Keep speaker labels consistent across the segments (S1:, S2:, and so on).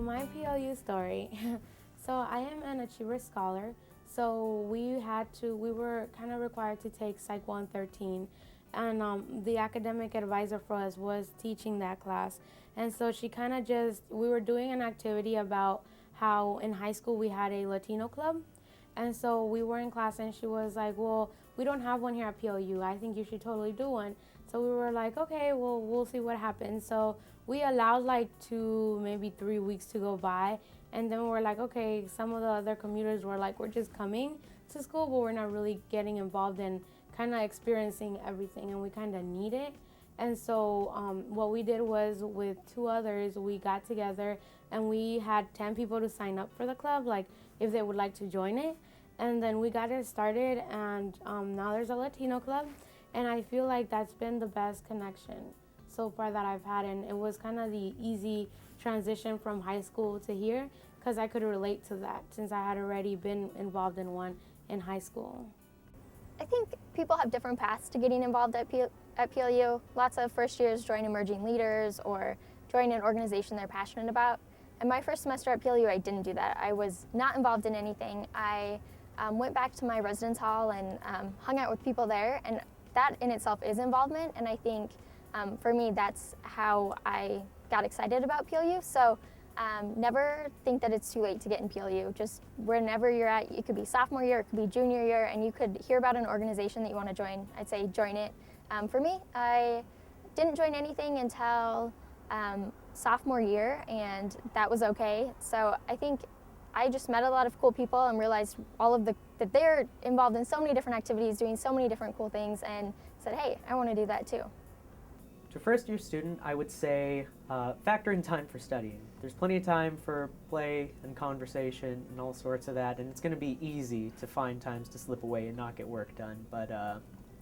S1: my PLU story. So I am an Achiever Scholar. So we were kind of required to take Psych 113, and the academic advisor for us was teaching that class. And so she kind of we were doing an activity about how in high school we had a Latino club. And so we were in class and she was like, well, we don't have one here at PLU. I think you should totally do one. So we were like, okay, well, we'll see what happens. So we allowed like maybe 3 weeks to go by. And then we were like, okay, some of the other commuters were like, we're just coming to school, but we're not really getting involved in kind of experiencing everything, and we kind of need it. And so what we did was, with 2 others, we got together and we had 10 people to sign up for the club, like if they would like to join it. And then we got it started, and now there's a Latino club. And I feel like that's been the best connection so far that I've had. And it was kind of the easy transition from high school to here, because I could relate to that since I had already been involved in one in high school.
S2: I think people have different paths to getting involved at PLU. Lots of first years join emerging leaders or join an organization they're passionate about. And my first semester at PLU, I didn't do that. I was not involved in anything. I went back to my residence hall and hung out with people there, and that in itself is involvement. And I think for me, that's how I got excited about PLU. So never think that it's too late to get in PLU. Just whenever you're at, it could be sophomore year, it could be junior year, and you could hear about an organization that you want to join. I'd say join it. For me, I didn't join anything until sophomore year, and that was okay. So I think I just met a lot of cool people and realized that they're involved in so many different activities, doing so many different cool things, and said, hey, I want to do that too.
S3: To a first-year student, I would say factor in time for studying. There's plenty of time for play and conversation and all sorts of that, and it's going to be easy to find times to slip away and not get work done, but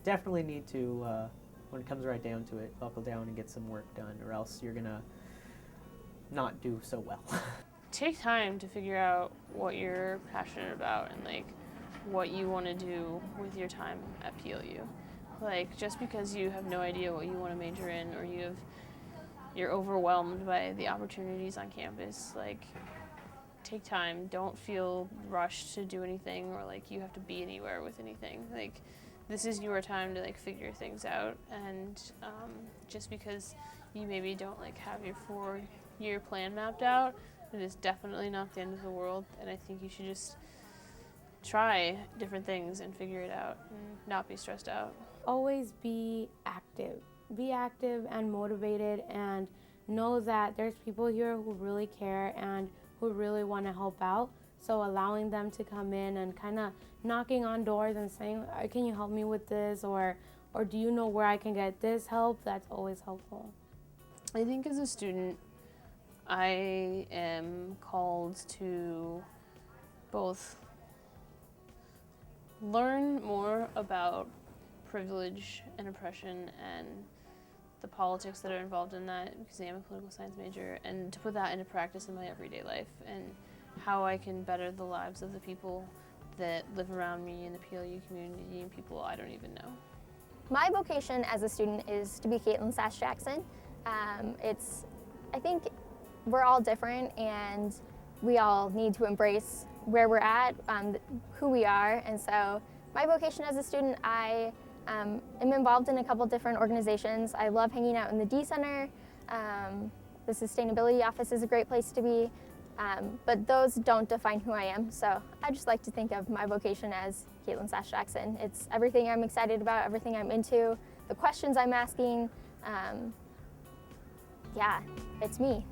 S3: definitely need to, when it comes right down to it, buckle down and get some work done, or else you're going to not do so well.
S4: Take time to figure out what you're passionate about and like what you want to do with your time at PLU. Like, just because you have no idea what you want to major in, or you're overwhelmed by the opportunities on campus, like, take time. Don't feel rushed to do anything, or like you have to be anywhere with anything. Like, this is your time to like figure things out, and just because you maybe don't like have your 4-year plan mapped out, it is definitely not the end of the world. And I think you should just try different things and figure it out and not be stressed out.
S1: Always be active. Be active and motivated, and know that there's people here who really care and who really want to help out. So allowing them to come in and kind of knocking on doors and saying, can you help me with this? Or do you know where I can get this help? That's always helpful.
S4: I think as a student, I am called to both learn more about privilege and oppression and the politics that are involved in that, because I am a political science major, and to put that into practice in my everyday life and how I can better the lives of the people that live around me in the PLU community and people I don't even know.
S2: My vocation as a student is to be Caitlin Sash-Jackson. I think we're all different, and we all need to embrace where we're at, who we are, and so my vocation as a student, I am involved in a couple different organizations. I love hanging out in the D Center. The Sustainability Office is a great place to be, but those don't define who I am, so I just like to think of my vocation as Caitlin Sash-Jackson. It's everything I'm excited about, everything I'm into, the questions I'm asking. Yeah, it's me.